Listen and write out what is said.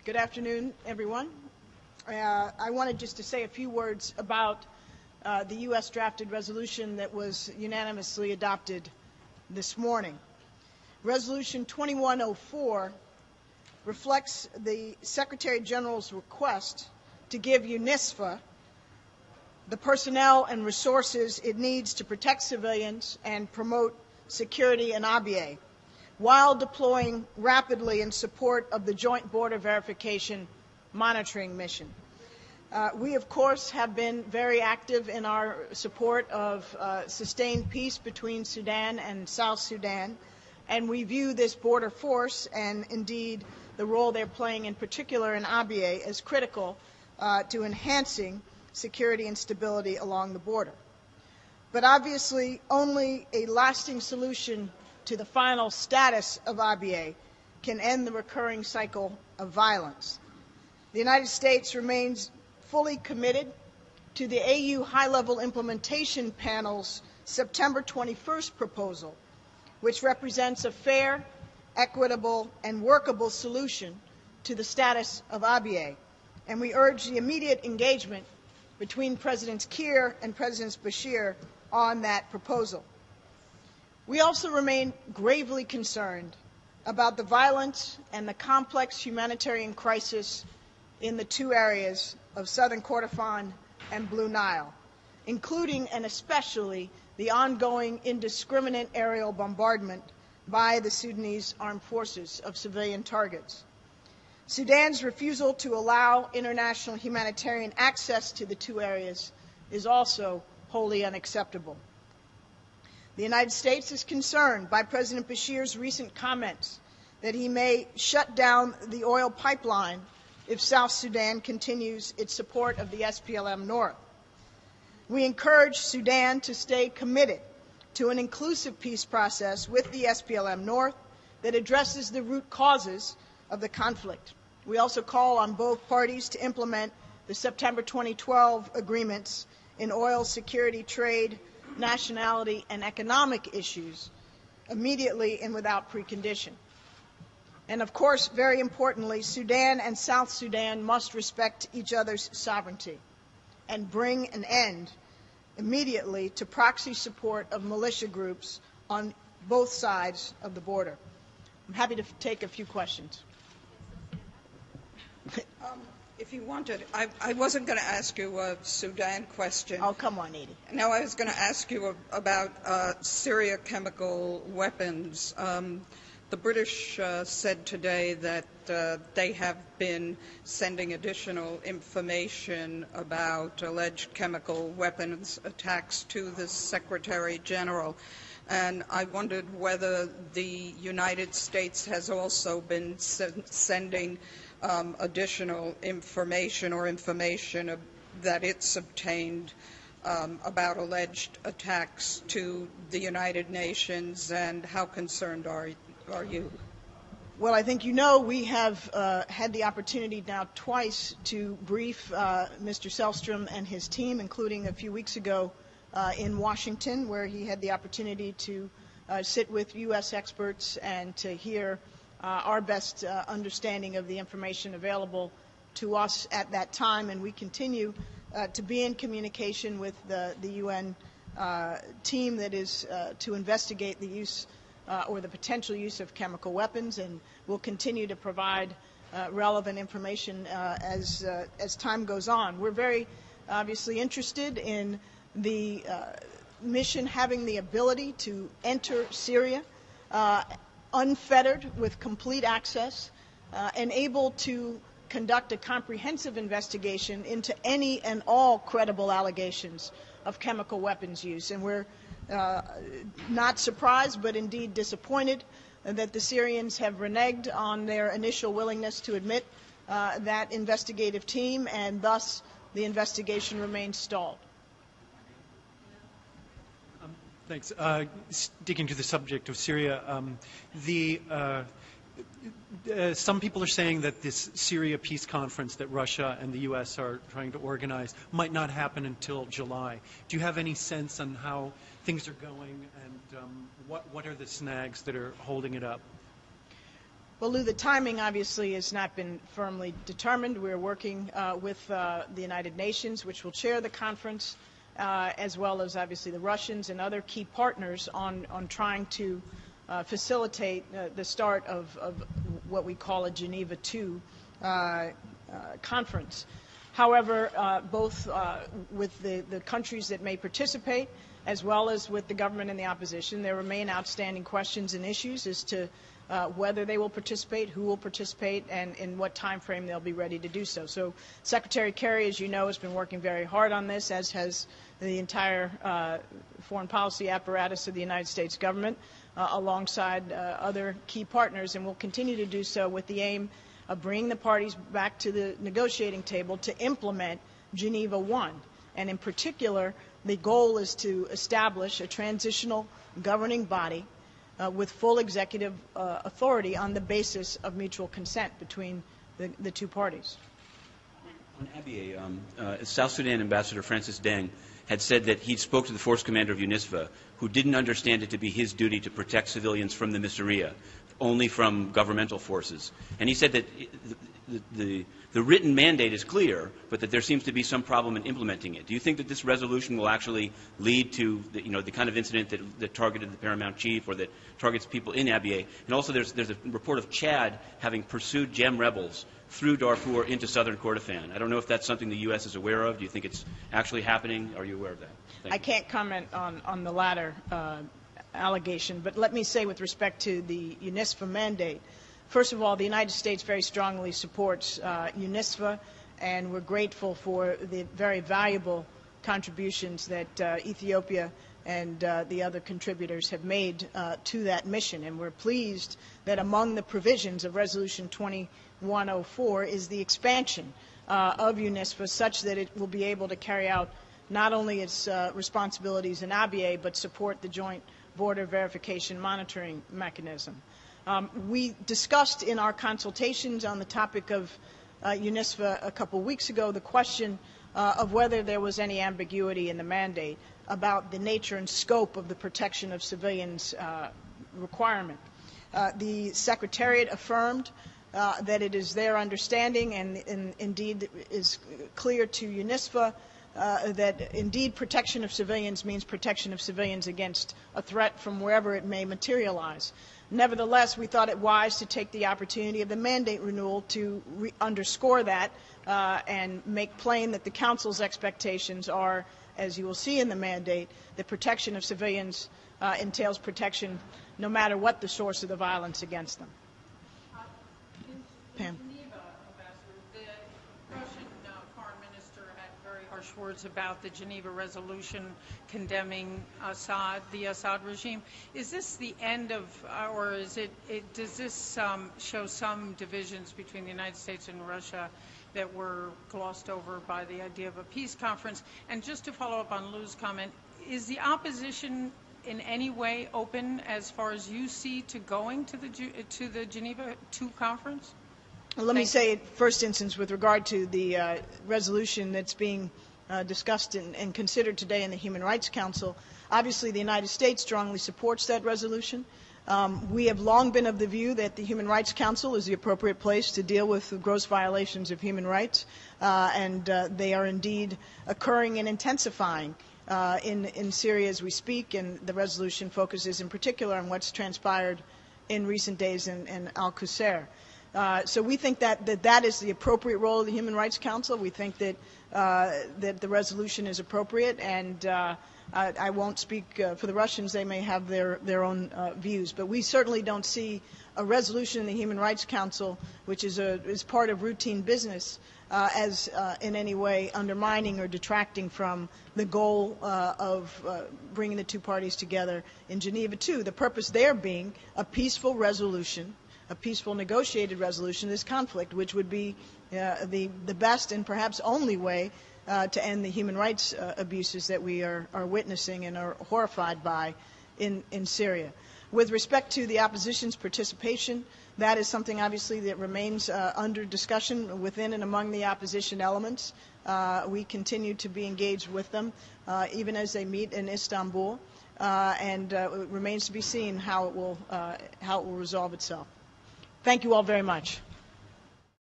Good afternoon, everyone. I wanted just to say a few words about the U.S. drafted resolution that was unanimously adopted this morning. Resolution 2104 reflects the Secretary General's request to give UNISFA the personnel and resources it needs to protect civilians and promote security in Abyei, while deploying rapidly in support of the Joint Border Verification Monitoring Mission. We, of course, have been very active in our support of sustained peace between Sudan and South Sudan, and we view this border force and, indeed, the role they're playing in particular in Abyei as critical to enhancing security and stability along the border. But obviously, only a lasting solution to the final status of Abyei can end the recurring cycle of violence. The United States remains fully committed to the AU High-Level Implementation Panel's September 21st proposal, which represents a fair, equitable, and workable solution to the status of Abyei. And we urge the immediate engagement between Presidents Kiir and President Bashir on that proposal. We also remain gravely concerned about the violence and the complex humanitarian crisis in the two areas of southern Kordofan and Blue Nile, including and especially the ongoing indiscriminate aerial bombardment by the Sudanese armed forces of civilian targets. Sudan's refusal to allow international humanitarian access to the two areas is also wholly unacceptable. The United States is concerned by President Bashir's recent comments that he may shut down the oil pipeline if South Sudan continues its support of the SPLM North. We encourage Sudan to stay committed to an inclusive peace process with the SPLM North that addresses the root causes of the conflict. We also call on both parties to implement the September 2012 agreements in oil security, trade, nationality, and economic issues immediately and without precondition. And of course, very importantly, Sudan and South Sudan must respect each other's sovereignty and bring an end immediately to proxy support of militia groups on both sides of the border. I'm happy to take a few questions. If you wanted, I wasn't going to ask you a Sudan question. Oh, come on, Edie. No, I was going to ask you about Syria chemical weapons. The British said today that they have been sending additional information about alleged chemical weapons attacks to the Secretary General. And I wondered whether the United States has also been sending additional information or information that it's obtained about alleged attacks to the United Nations, and how concerned are you? Well, I think you know we have had the opportunity now twice to brief Mr. Selstrom and his team, including a few weeks ago in Washington, where he had the opportunity to sit with U.S. experts and to hear our best understanding of the information available to us at that time. And we continue to be in communication with the UN team that is to investigate the use or the potential use of chemical weapons, and we'll continue to provide relevant information as time goes on. We're very obviously interested in the mission having the ability to enter Syria unfettered with complete access and able to conduct a comprehensive investigation into any and all credible allegations of chemical weapons use. And we're not surprised, but indeed disappointed that the Syrians have reneged on their initial willingness to admit that investigative team, and thus the investigation remains stalled. Thanks. Sticking to the subject of Syria, some people are saying that this Syria peace conference that Russia and the U.S. are trying to organize might not happen until July. Do you have any sense on how things are going, and what are the snags that are holding it up? Well, Lou, the timing obviously has not been firmly determined. We're working with the United Nations, which will chair the conference, as well as obviously the Russians and other key partners on trying to facilitate the start of what we call a Geneva II conference. However, both with the countries that may participate, as well as with the government and the opposition, there remain outstanding questions and issues as to whether they will participate, who will participate, and in what time frame they'll be ready to do so. So Secretary Kerry, as you know, has been working very hard on this, as has the entire foreign policy apparatus of the United States government, alongside other key partners, and will continue to do so with the aim of bringing the parties back to the negotiating table to implement Geneva I. And in particular, the goal is to establish a transitional governing body with full executive authority on the basis of mutual consent between the two parties. On Abyei, South Sudan Ambassador Francis Deng had said that he spoke to the force commander of UNISFA, who didn't understand it to be his duty to protect civilians from the Missouriya, only from governmental forces. And he said that the written mandate is clear, but that there seems to be some problem in implementing it. Do you think that this resolution will actually lead to the kind of incident that targeted the paramount chief, or that targets people in Abyei? And also there's a report of Chad having pursued Jem rebels through Darfur into southern Kordofan. I don't know if that's something the U.S. is aware of. Do you think it's actually happening? Are you aware of that? Thank you. I can't comment on the latter allegation, but let me say with respect to the UNISFA mandate, first of all, the United States very strongly supports UNISFA, and we're grateful for the very valuable contributions that Ethiopia and the other contributors have made to that mission. And we're pleased that among the provisions of Resolution 2104 is the expansion of UNISFA such that it will be able to carry out not only its responsibilities in Abyei, but support the joint border verification monitoring mechanism. We discussed in our consultations on the topic of UNISFA a couple weeks ago the question of whether there was any ambiguity in the mandate about the nature and scope of the protection of civilians requirement. The Secretariat affirmed that it is their understanding, and indeed is clear to UNISFA, that indeed protection of civilians means protection of civilians against a threat from wherever it may materialize. Nevertheless, we thought it wise to take the opportunity of the mandate renewal to underscore that and make plain that the Council's expectations are, as you will see in the mandate, that protection of civilians entails protection no matter what the source of the violence against them. Pam. Words about the Geneva resolution condemning Assad, the Assad regime. Is this the end of, or is does this show some divisions between the United States and Russia that were glossed over by the idea of a peace conference? And just to follow up on Lou's comment, is the opposition in any way open, as far as you see, to going to the Geneva II conference? Well, let me say, first instance, with regard to the resolution that's being discussed and considered today in the Human Rights Council, obviously the United States strongly supports that resolution. We have long been of the view that the Human Rights Council is the appropriate place to deal with the gross violations of human rights, and they are indeed occurring and intensifying in Syria as we speak, and the resolution focuses in particular on what's transpired in recent days in Al-Qusayr. So we think that is the appropriate role of the Human Rights Council. We think that the resolution is appropriate, and I won't speak for the Russians. They may have their own views, but we certainly don't see a resolution in the Human Rights Council, which is part of routine business, as in any way undermining or detracting from the goal of bringing the two parties together in Geneva II. The purpose there being a peaceful resolution, a peaceful negotiated resolution of this conflict, which would be the best and perhaps only way to end the human rights abuses that we are witnessing and are horrified by in Syria. With respect to the opposition's participation, that is something obviously that remains under discussion within and among the opposition elements. We continue to be engaged with them, even as they meet in Istanbul, and it remains to be seen how it will resolve itself. Thank you all very much.